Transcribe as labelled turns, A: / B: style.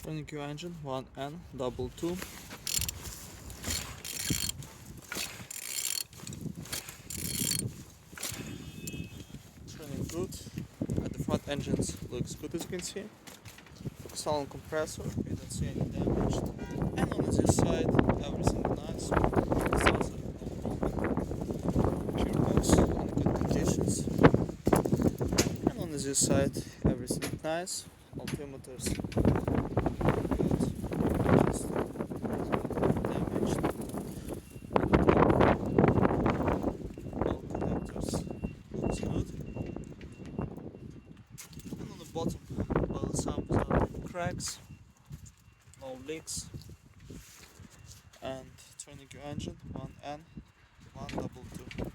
A: Turning your engine 1N22. Turning good. At the front engines looks good, as you can see. Focus on compressor, you don't see any damage. And on this side everything nice. It's also gearbox in good conditions. And on this side everything nice. Altimeters good, just damaged. All connectors looks good. And on the bottom, well, some cracks, no leaks. And turning your engine 1N122.